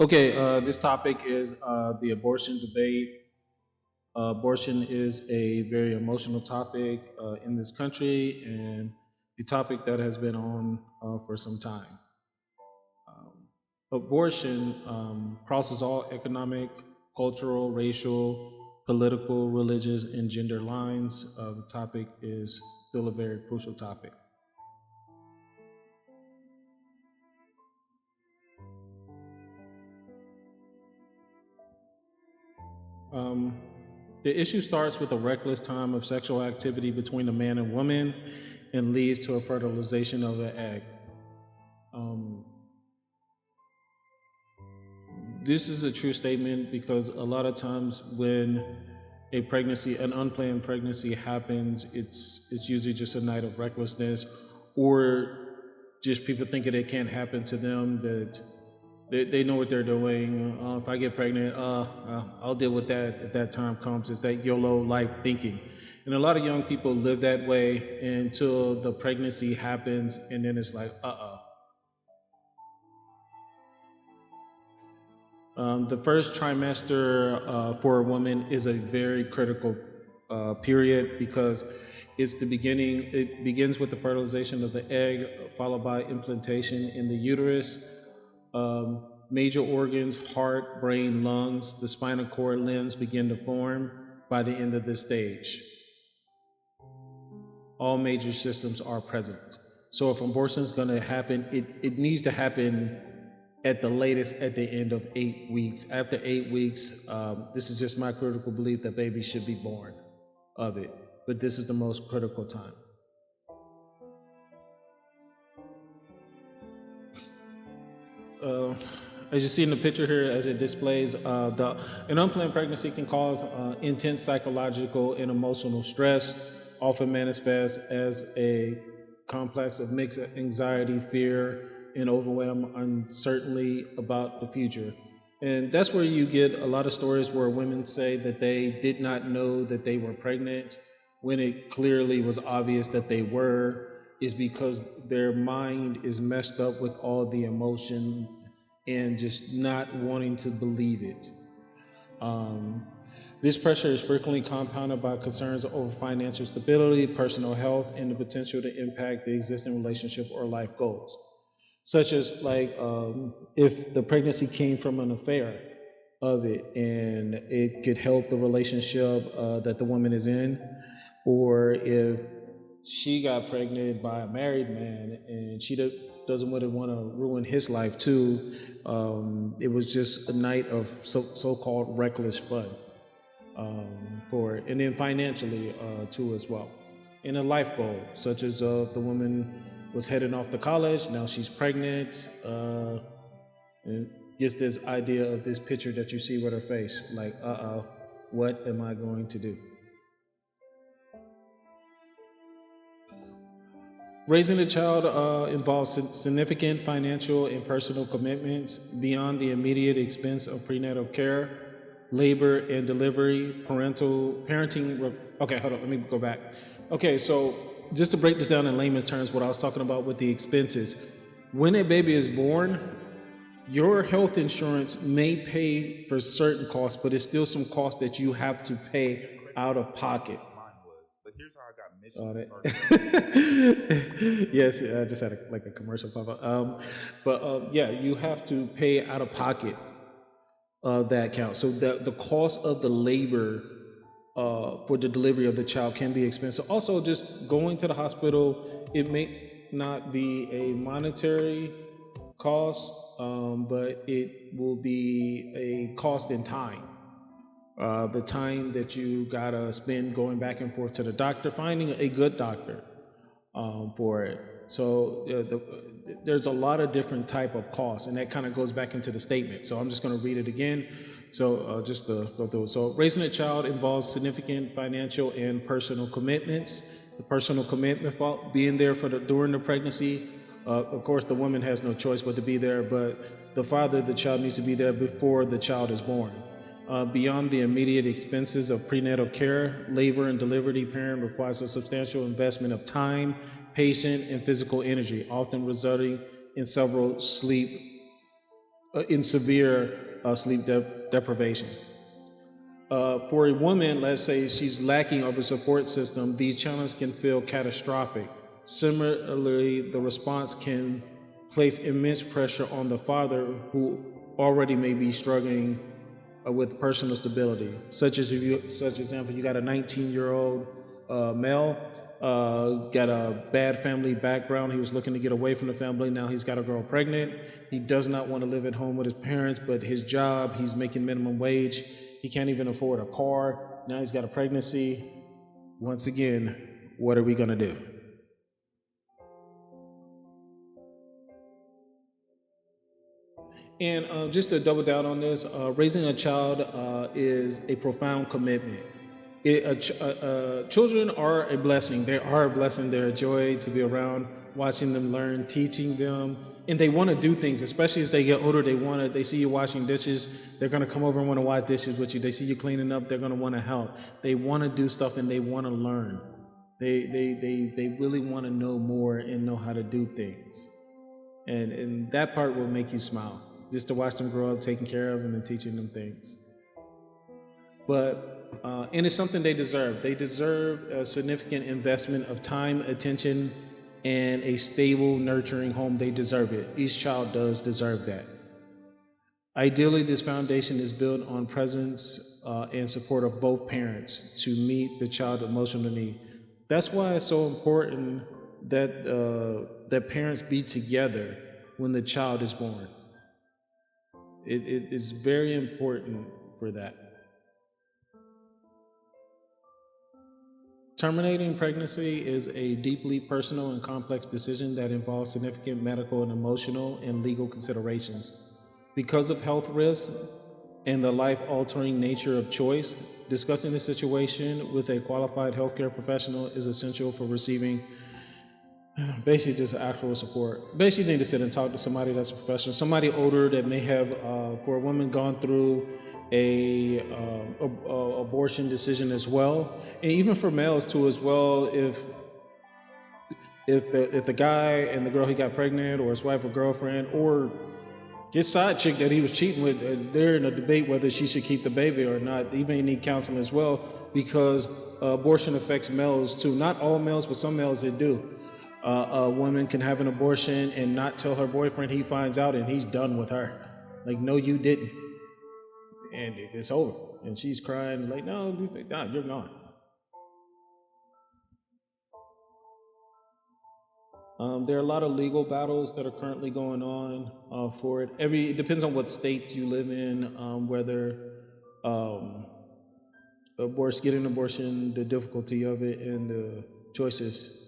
Okay, this topic is the abortion debate. Abortion is a very emotional topic in this country and a topic that has been on for some time. Abortion crosses all economic, cultural, racial, political, religious, and gender lines. The topic is still a very crucial topic. The issue starts with a reckless time of sexual activity between a man and woman and leads to a fertilization of an egg. Um, this is a true statement because a lot of times when an unplanned pregnancy happens, it's usually just a night of recklessness, or just people thinking it can't happen to them, that they know what they're doing. If I get pregnant, I'll deal with that if that time comes. It's that YOLO life thinking. And a lot of young people live that way until the pregnancy happens, and then it's like, the first trimester for a woman is a very critical period because it's the beginning. It begins with the fertilization of the egg, followed by implantation in the uterus. Major organs, heart, brain, lungs, the spinal cord, limbs begin to form by the end of this stage. All major systems are present. So if abortion is going to happen, it needs to happen at the latest at the end of 8 weeks. After 8 weeks, this is just my critical belief that babies should be born of it. But this is the most critical time. Uh, as you see in the picture here, as it displays, an unplanned pregnancy can cause intense psychological and emotional stress, often manifests as a complex of mixed anxiety, fear, and overwhelm, uncertainty about the future. And that's where you get a lot of stories where women say that they did not know that they were pregnant when it clearly was obvious that they were, is because their mind is messed up with all the emotion and just not wanting to believe it. Um, this pressure is frequently compounded by concerns over financial stability, personal health, and the potential to impact the existing relationship or life goals, such as like if the pregnancy came from an affair of it and it could help the relationship that the woman is in, or if she got pregnant by a married man and she doesn't really want to ruin his life too. It was just a night of so-called reckless fun for it, and then financially too as well. And a life goal, such as if the woman was heading off to college, now she's pregnant, and gets this idea of this picture that you see with her face, like, what am I going to do? Raising a child involves significant financial and personal commitments beyond the immediate expense of prenatal care, labor and delivery, parenting. Okay, hold on, let me go back. Okay, so just to break this down in layman's terms, what I was talking about with the expenses. When a baby is born, your health insurance may pay for certain costs, but it's still some costs that you have to pay out of pocket. Mine was. But here's how I got Got mission it. started with you. Yes, I just had like a commercial pop up. But yeah, you have to pay out of pocket that count. So the cost of the labor for the delivery of the child can be expensive. Also, just going to the hospital, it may not be a monetary cost, but it will be a cost in time. The time that you gotta spend going back and forth to the doctor, finding a good doctor for it. So there's a lot of different type of costs, and that kind of goes back into the statement. So I'm just going to read it again. So just to go through. So raising a child involves significant financial and personal commitments. The personal commitment, being there for during the pregnancy. Of course, the woman has no choice but to be there, but the father of the child needs to be there before the child is born. Beyond the immediate expenses of prenatal care, labor and delivery, parent requires a substantial investment of time, patience, and physical energy, often resulting in several sleep in severe sleep deprivation. For a woman, let's say she's lacking of a support system, these challenges can feel catastrophic. Similarly, the response can place immense pressure on the father who already may be struggling with personal stability. Such example, you got a 19-year-old male, got a bad family background. He was looking to get away from the family. Now he's got a girl pregnant. He does not want to live at home with his parents, but his job, he's making minimum wage. He can't even afford a car. Now he's got a pregnancy. Once again, what are we going to do? And just to double down on this, raising a child is a profound commitment. Children are a blessing. They are a blessing. They're a joy to be around, watching them learn, teaching them, and they want to do things. Especially as they get older, they see you washing dishes. They're gonna come over and want to wash dishes with you. They see you cleaning up. They're gonna want to help. They want to do stuff and they want to learn. They really want to know more and know how to do things. And that part will make you smile, just to watch them grow up, taking care of them and teaching them things. And it's something they deserve. They deserve a significant investment of time, attention, and a stable, nurturing home. They deserve it. Each child does deserve that. Ideally, this foundation is built on presence and support of both parents to meet the child's emotional need. That's why it's so important that parents be together when the child is born. It is very important for that. Terminating pregnancy is a deeply personal and complex decision that involves significant medical and emotional and legal considerations. Because of health risks and the life-altering nature of choice, discussing the situation with a qualified healthcare professional is essential for receiving basically just actual support. Basically, you need to sit and talk to somebody that's a professional, somebody older that may have, for a woman, gone through a abortion decision as well, and even for males too as well. If the guy and the girl he got pregnant, or his wife or girlfriend, or his side chick that he was cheating with, they're in a debate whether she should keep the baby or not. They may need counseling as well, because abortion affects males too. Not all males, but some males it do. A woman can have an abortion and not tell her boyfriend. He finds out and he's done with her. Like, no, you didn't. And it's over. And she's crying like, no, you're gone. There are a lot of legal battles that are currently going on for it. It depends on what state you live in, whether getting an abortion, the difficulty of it, and the choices.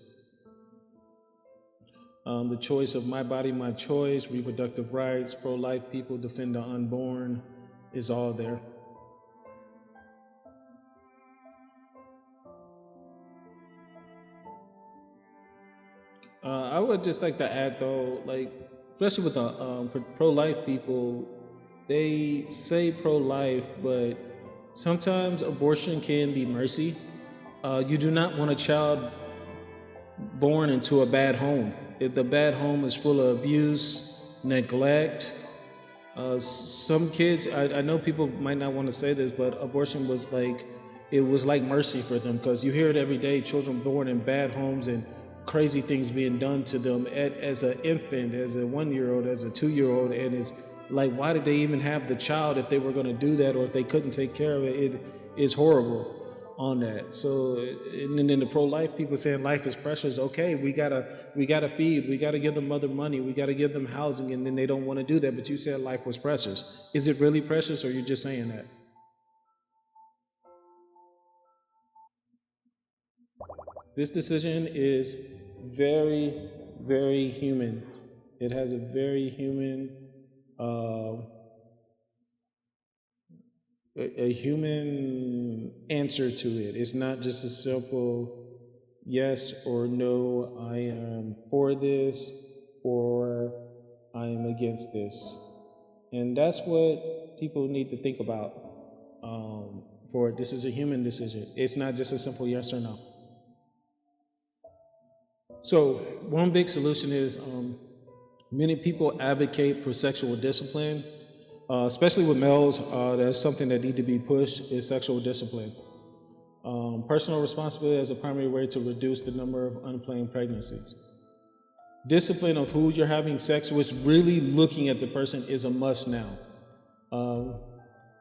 The choice of my body, my choice, reproductive rights, pro-life people, defend the unborn, is all there. I would just like to add though, like, especially with the pro-life people, they say pro-life, but sometimes abortion can be mercy. You do not want a child born into a bad home. If the bad home is full of abuse, neglect, some kids, I know people might not want to say this, but abortion was like mercy for them, because you hear it every day, children born in bad homes and crazy things being done to them as an infant, as a 1-year-old, as a 2-year-old, and it's like, why did they even have the child if they were going to do that, or if they couldn't take care of it? It is horrible on that. So, and then the pro-life people saying life is precious. Okay, we gotta feed, we gotta give the mother money, we gotta give them housing, and then they don't want to do that. But you said life was precious. Is it really precious, or you're just saying that? This decision is very, very human. It has a very human, uh, a human answer to it. It's not just a simple yes or no. I am for this, or I am against this, and that's what people need to think about. For this is a human decision. It's not just a simple yes or no. So one big solution is Many people advocate for sexual discipline, especially with males. That's something that need to be pushed is sexual discipline. Personal responsibility as a primary way to reduce the number of unplanned pregnancies. Discipline of who you're having sex with, really looking at the person, is a must now.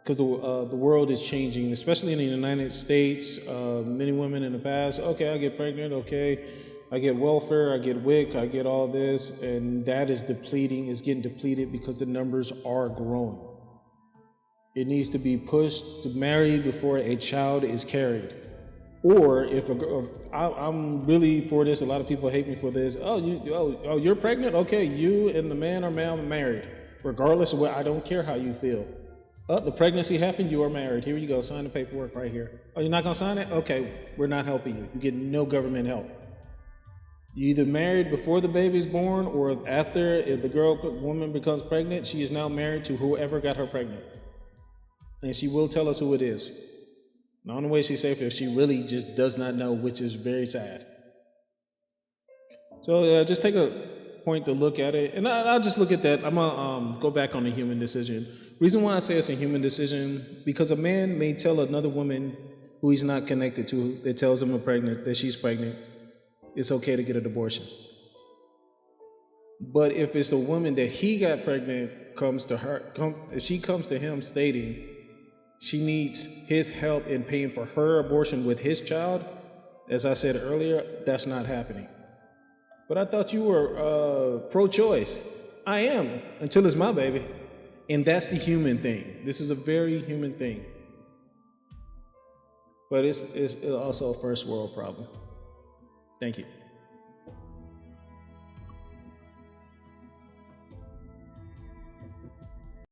Because the world is changing, especially in the United States. Many women in the past, okay, I get pregnant, okay, I get welfare, I get WIC, I get all this, and that is depleting, is getting depleted because the numbers are growing. It needs to be pushed to marry before a child is carried. Or if a girl, I'm really for this. A lot of people hate me for this. You're pregnant? Okay, you and the man are married, regardless of what. I don't care how you feel. Oh, the pregnancy happened. You are married. Here you go. Sign the paperwork right here. Oh, you're not gonna sign it? Okay, we're not helping you. You get no government help. You either married before the baby's born, or after. If the woman becomes pregnant, she is now married to whoever got her pregnant, and she will tell us who it is. The only way she's safe if she really just does not know, which is very sad. So just take a point to look at it, and I'll just look at that. I'm gonna go back on the human decision. Reason why I say it's a human decision, because a man may tell another woman who he's not connected to, that tells him that she's pregnant, it's okay to get an abortion. But if it's the woman that he got pregnant if she comes to him stating she needs his help in paying for her abortion with his child, as I said earlier, that's not happening. But I thought you were pro-choice. I am, until it's my baby. And that's the human thing. This is a very human thing. But it's also a first world problem. Thank you.